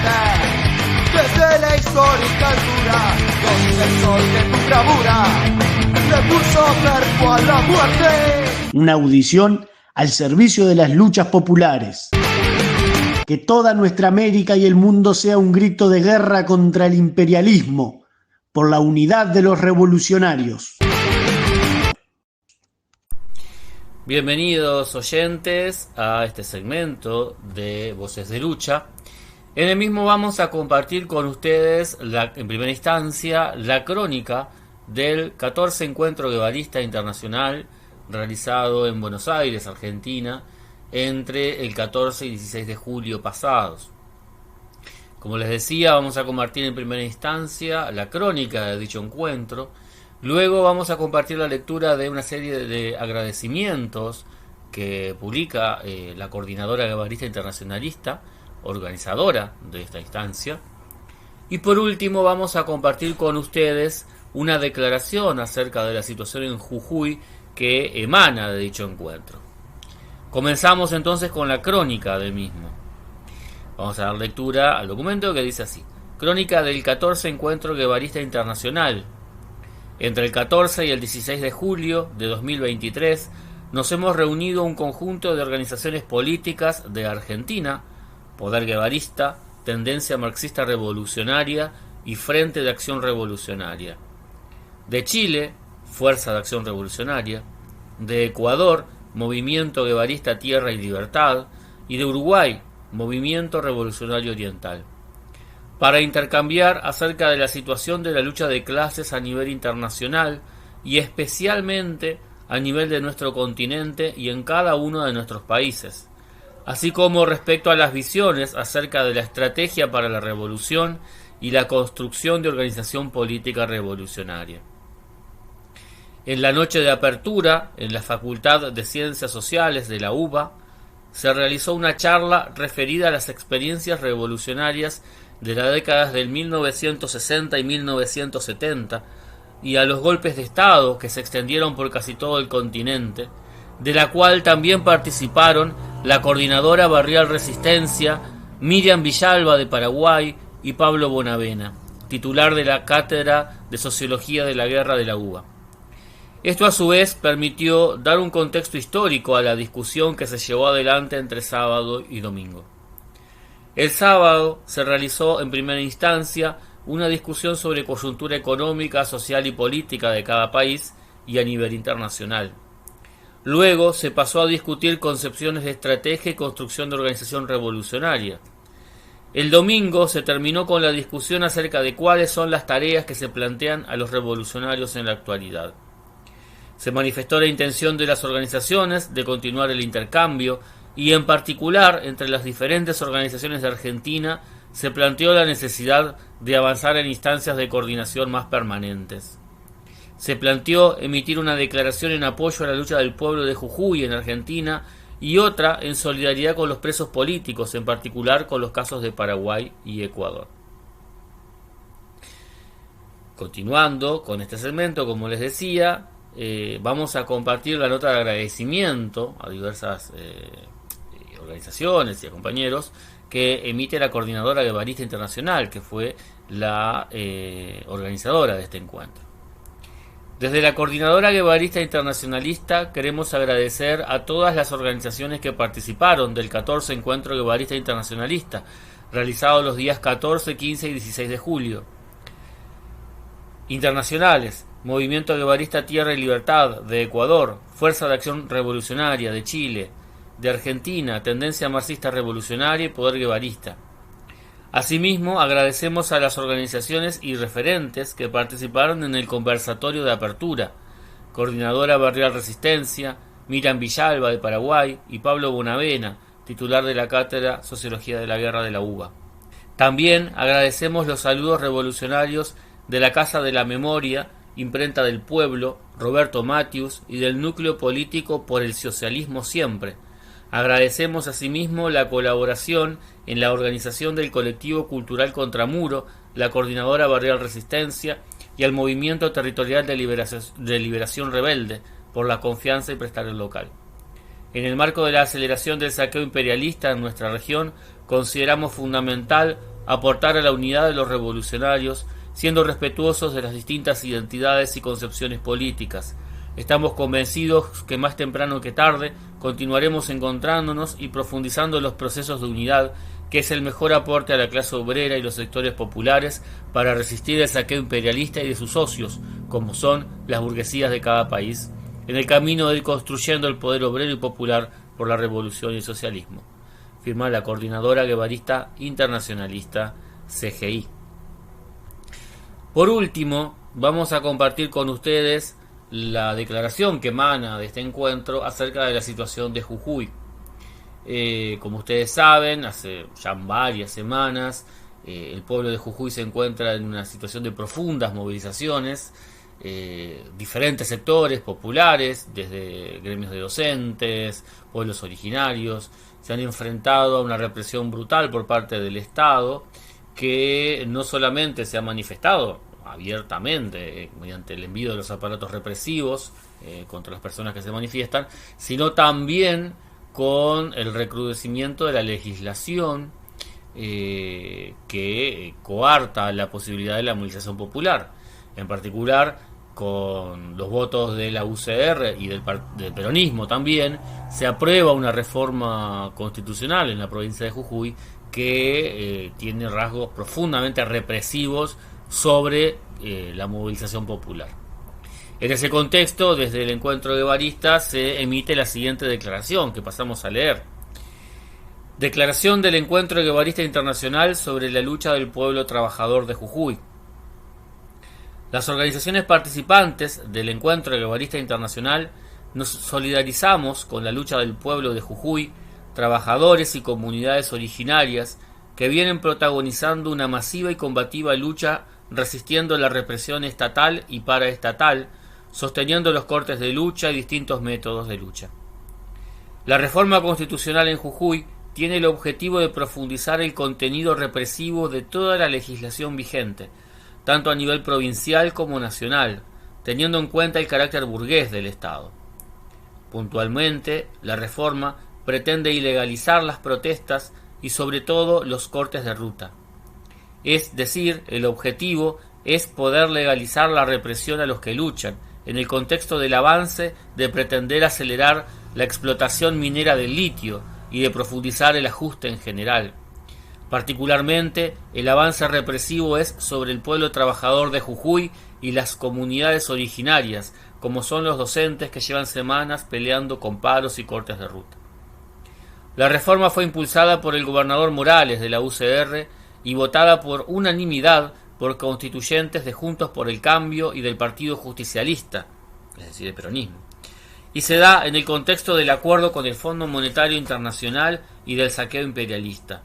Desde la histórica altura, donde el sol de tu bravura le puso cuerpo a la muerte. Una audición al servicio de las luchas populares. Que toda nuestra América y el mundo sea un grito de guerra contra el imperialismo, por la unidad de los revolucionarios. Bienvenidos oyentes a este segmento de Voces de Lucha. En el mismo vamos a compartir con ustedes, en primera instancia, la crónica del 14 Encuentro Guevarista Internacional realizado en Buenos Aires, Argentina, entre el 14 y 16 de julio pasados. Como les decía, vamos a compartir en primera instancia la crónica de dicho encuentro. Luego vamos a compartir la lectura de una serie de agradecimientos que publica la Coordinadora Guevarista Internacionalista, organizadora de esta instancia. Y por último vamos a compartir con ustedes una declaración acerca de la situación en Jujuy que emana de dicho encuentro. Comenzamos entonces con la crónica del mismo. Vamos a dar lectura al documento que dice así: Crónica del 14 Encuentro Guevarista Internacional. Entre el 14 y el 16 de julio de 2023 nos hemos reunido un conjunto de organizaciones políticas de Argentina, Poder Guevarista, Tendencia Marxista Revolucionaria y Frente de Acción Revolucionaria. De Chile, Fuerza de Acción Revolucionaria. De Ecuador, Movimiento Guevarista Tierra y Libertad. Y de Uruguay, Movimiento Revolucionario Oriental. Para intercambiar acerca de la situación de la lucha de clases a nivel internacional y especialmente a nivel de nuestro continente y en cada uno de nuestros países, así como respecto a las visiones acerca de la estrategia para la revolución y la construcción de organización política revolucionaria. En la noche de apertura, en la Facultad de Ciencias Sociales de la UBA, se realizó una charla referida a las experiencias revolucionarias de las décadas del 1960 y 1970 y a los golpes de Estado que se extendieron por casi todo el continente, de la cual también participaron la Coordinadora Barrial Resistencia, Miriam Villalba de Paraguay y Pablo Bonavena, titular de la Cátedra de Sociología de la Guerra de la UBA. Esto a su vez permitió dar un contexto histórico a la discusión que se llevó adelante entre sábado y domingo. El sábado se realizó en primera instancia una discusión sobre coyuntura económica, social y política de cada país y a nivel internacional. Luego se pasó a discutir concepciones de estrategia y construcción de organización revolucionaria. El domingo se terminó con la discusión acerca de cuáles son las tareas que se plantean a los revolucionarios en la actualidad. Se manifestó la intención de las organizaciones de continuar el intercambio y en particular entre las diferentes organizaciones de Argentina se planteó la necesidad de avanzar en instancias de coordinación más permanentes. Se planteó emitir una declaración en apoyo a la lucha del pueblo de Jujuy en Argentina y otra en solidaridad con los presos políticos, en particular con los casos de Paraguay y Ecuador. Continuando con este segmento, como les decía, vamos a compartir la nota de agradecimiento a diversas organizaciones y a compañeros que emite la Coordinadora Guevarista Internacional, que fue la organizadora de este encuentro. Desde la Coordinadora Guevarista Internacionalista queremos agradecer a todas las organizaciones que participaron del 14 Encuentro Guevarista Internacionalista, realizado los días 14, 15 y 16 de julio. Internacionales: Movimiento Guevarista Tierra y Libertad de Ecuador, Fuerza de Acción Revolucionaria de Chile, de Argentina, Tendencia Marxista Revolucionaria y Poder Guevarista. Asimismo, agradecemos a las organizaciones y referentes que participaron en el conversatorio de apertura: Coordinadora Barrial Resistencia, Miriam Villalba de Paraguay y Pablo Bonavena, titular de la Cátedra Sociología de la Guerra de la UBA. También agradecemos los saludos revolucionarios de la Casa de la Memoria, Imprenta del Pueblo, Roberto Matius y del Núcleo Político por el Socialismo Siempre. Agradecemos asimismo la colaboración en la organización del colectivo cultural Contramuro, la Coordinadora Barrial Resistencia y al Movimiento Territorial de Liberación Rebelde por la confianza y prestar el local. En el marco de la aceleración del saqueo imperialista en nuestra región, consideramos fundamental aportar a la unidad de los revolucionarios, siendo respetuosos de las distintas identidades y concepciones políticas. Estamos convencidos que más temprano que tarde continuaremos encontrándonos y profundizando los procesos de unidad, que es el mejor aporte a la clase obrera y los sectores populares para resistir el saqueo imperialista y de sus socios, como son las burguesías de cada país, en el camino de ir construyendo el poder obrero y popular por la revolución y el socialismo. Firma la Coordinadora Guevarista Internacionalista, CGI. Por último, vamos a compartir con ustedes la declaración que emana de este encuentro acerca de la situación de Jujuy. Como ustedes saben, hace ya varias semanas el pueblo de Jujuy se encuentra en una situación de profundas movilizaciones. Diferentes sectores populares, desde gremios de docentes, pueblos originarios, se han enfrentado a una represión brutal por parte del Estado, que no solamente se ha manifestado abiertamente mediante el envío de los aparatos represivos contra las personas que se manifiestan, sino también con el recrudecimiento de la legislación que coarta la posibilidad de la movilización popular. En particular, con los votos de la UCR y del peronismo también, se aprueba una reforma constitucional en la provincia de Jujuy que tiene rasgos profundamente represivos sobre la movilización popular. En ese contexto, desde el encuentro guevarista se emite la siguiente declaración que pasamos a leer. Declaración del Encuentro Guevarista Internacional sobre la lucha del pueblo trabajador de Jujuy. Las organizaciones participantes del Encuentro Guevarista Internacional nos solidarizamos con la lucha del pueblo de Jujuy, trabajadores y comunidades originarias que vienen protagonizando una masiva y combativa lucha resistiendo la represión estatal y paraestatal, sosteniendo los cortes de lucha y distintos métodos de lucha. La reforma constitucional en Jujuy tiene el objetivo de profundizar el contenido represivo de toda la legislación vigente, tanto a nivel provincial como nacional, teniendo en cuenta el carácter burgués del Estado. Puntualmente, la reforma pretende ilegalizar las protestas y sobre todo los cortes de ruta. Es decir, el objetivo es poder legalizar la represión a los que luchan, en el contexto del avance de pretender acelerar la explotación minera del litio y de profundizar el ajuste en general. Particularmente, el avance represivo es sobre el pueblo trabajador de Jujuy y las comunidades originarias, como son los docentes que llevan semanas peleando con paros y cortes de ruta. La reforma fue impulsada por el gobernador Morales de la UCR y votada por unanimidad por constituyentes de Juntos por el Cambio y del Partido Justicialista, es decir, el peronismo, y se da en el contexto del acuerdo con el Fondo Monetario Internacional y del saqueo imperialista.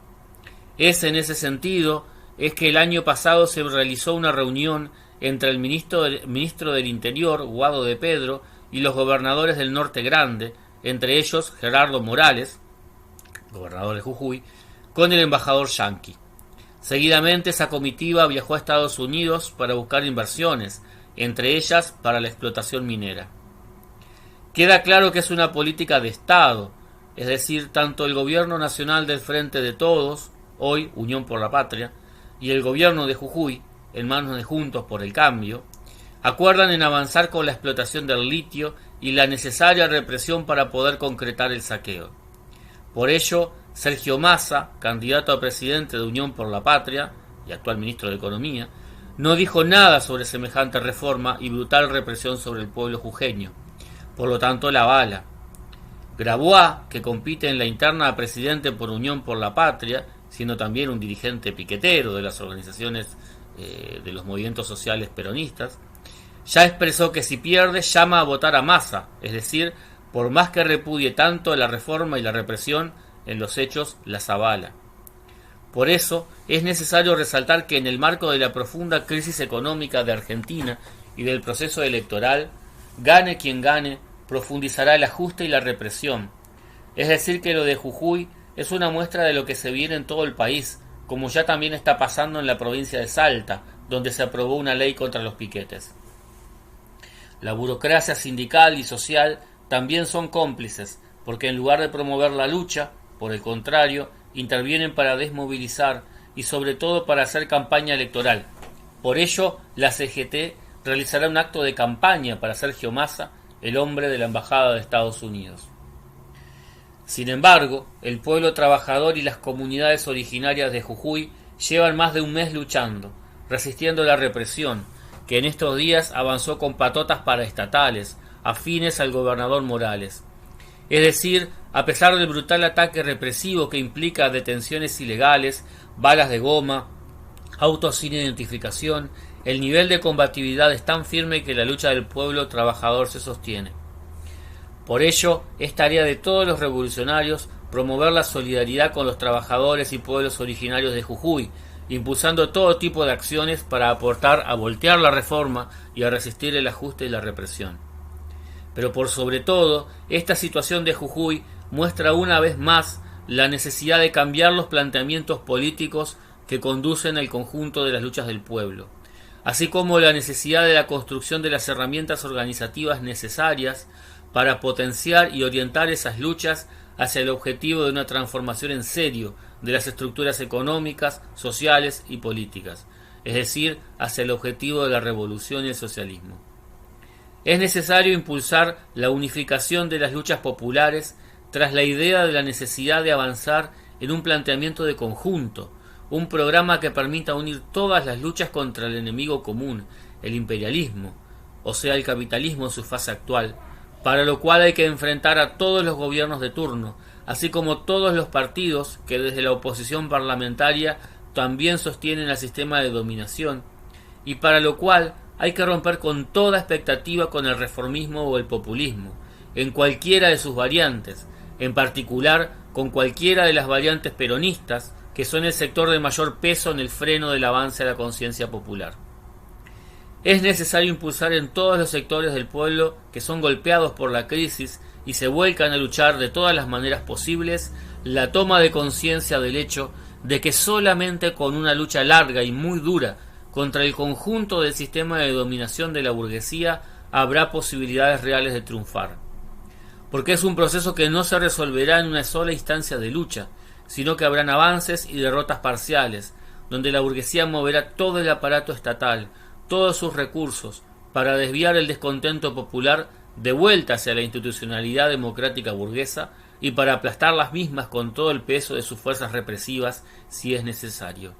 Es en ese sentido que el año pasado se realizó una reunión entre el ministro del Interior, Guado de Pedro, y los gobernadores del Norte Grande, entre ellos Gerardo Morales, gobernador de Jujuy, con el embajador yanqui. Seguidamente esa comitiva viajó a Estados Unidos para buscar inversiones, entre ellas para la explotación minera. Queda claro que es una política de Estado, es decir, tanto el gobierno nacional del Frente de Todos, hoy Unión por la Patria, y el gobierno de Jujuy, en manos de Juntos por el Cambio, acuerdan en avanzar con la explotación del litio y la necesaria represión para poder concretar el saqueo. Por ello, Sergio Massa, candidato a presidente de Unión por la Patria y actual ministro de Economía, no dijo nada sobre semejante reforma y brutal represión sobre el pueblo jujeño. Por lo tanto, la avala. Grabois, que compite en la interna a presidente por Unión por la Patria, siendo también un dirigente piquetero de las organizaciones de los movimientos sociales peronistas, ya expresó que si pierde llama a votar a Massa, es decir, por más que repudie tanto la reforma y la represión, en los hechos las avala. Por eso es necesario resaltar que en el marco de la profunda crisis económica de Argentina y del proceso electoral, gane quien gane, profundizará el ajuste y la represión. Es decir, que lo de Jujuy es una muestra de lo que se viene en todo el país, como ya también está pasando en la provincia de Salta, donde se aprobó una ley contra los piquetes. La burocracia sindical y social también son cómplices, porque en lugar de promover la lucha, por el contrario, intervienen para desmovilizar y sobre todo para hacer campaña electoral. Por ello, la CGT realizará un acto de campaña para Sergio Massa, el hombre de la Embajada de Estados Unidos. Sin embargo, el pueblo trabajador y las comunidades originarias de Jujuy llevan más de un mes luchando, resistiendo la represión, que en estos días avanzó con patotas paraestatales, afines al gobernador Morales. Es decir, a pesar del brutal ataque represivo que implica detenciones ilegales, balas de goma, autos sin identificación, el nivel de combatividad es tan firme que la lucha del pueblo trabajador se sostiene. Por ello, es tarea de todos los revolucionarios promover la solidaridad con los trabajadores y pueblos originarios de Jujuy, impulsando todo tipo de acciones para aportar a voltear la reforma y a resistir el ajuste y la represión. Pero por sobre todo, esta situación de Jujuy muestra una vez más la necesidad de cambiar los planteamientos políticos que conducen al conjunto de las luchas del pueblo, así como la necesidad de la construcción de las herramientas organizativas necesarias para potenciar y orientar esas luchas hacia el objetivo de una transformación en serio de las estructuras económicas, sociales y políticas, es decir, hacia el objetivo de la revolución y el socialismo. Es necesario impulsar la unificación de las luchas populares tras la idea de la necesidad de avanzar en un planteamiento de conjunto, un programa que permita unir todas las luchas contra el enemigo común, el imperialismo, o sea, el capitalismo en su fase actual, para lo cual hay que enfrentar a todos los gobiernos de turno, así como todos los partidos que desde la oposición parlamentaria también sostienen el sistema de dominación, y para lo cual hay que romper con toda expectativa con el reformismo o el populismo, en cualquiera de sus variantes, en particular con cualquiera de las variantes peronistas, que son el sector de mayor peso en el freno del avance de la conciencia popular. Es necesario impulsar en todos los sectores del pueblo que son golpeados por la crisis y se vuelcan a luchar de todas las maneras posibles la toma de conciencia del hecho de que solamente con una lucha larga y muy dura contra el conjunto del sistema de dominación de la burguesía habrá posibilidades reales de triunfar. Porque es un proceso que no se resolverá en una sola instancia de lucha, sino que habrán avances y derrotas parciales, donde la burguesía moverá todo el aparato estatal, todos sus recursos, para desviar el descontento popular de vuelta hacia la institucionalidad democrática burguesa y para aplastar las mismas con todo el peso de sus fuerzas represivas si es necesario.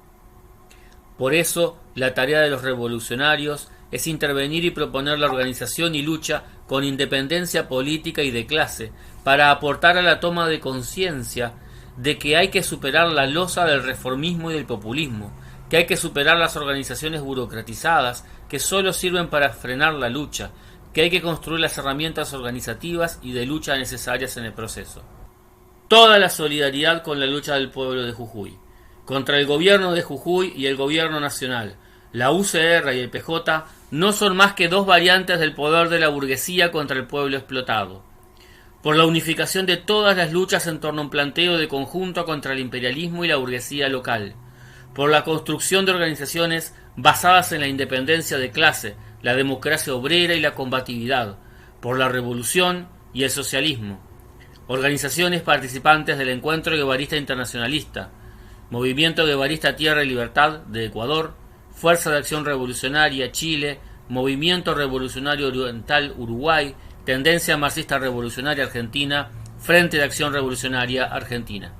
Por eso, la tarea de los revolucionarios es intervenir y proponer la organización y lucha con independencia política y de clase, para aportar a la toma de conciencia de que hay que superar la losa del reformismo y del populismo, que hay que superar las organizaciones burocratizadas que solo sirven para frenar la lucha, que hay que construir las herramientas organizativas y de lucha necesarias en el proceso. Toda la solidaridad con la lucha del pueblo de Jujuy, contra el gobierno de Jujuy y el gobierno nacional. La UCR y el PJ no son más que dos variantes del poder de la burguesía contra el pueblo explotado. Por la unificación de todas las luchas en torno a un planteo de conjunto contra el imperialismo y la burguesía local. Por la construcción de organizaciones basadas en la independencia de clase, la democracia obrera y la combatividad. Por la revolución y el socialismo. Organizaciones participantes del Encuentro Guevarista Internacionalista, Movimiento Guevarista Tierra y Libertad de Ecuador, Fuerza de Acción Revolucionaria Chile, Movimiento Revolucionario Oriental Uruguay, Tendencia Marxista Revolucionaria Argentina, Frente de Acción Revolucionaria Argentina.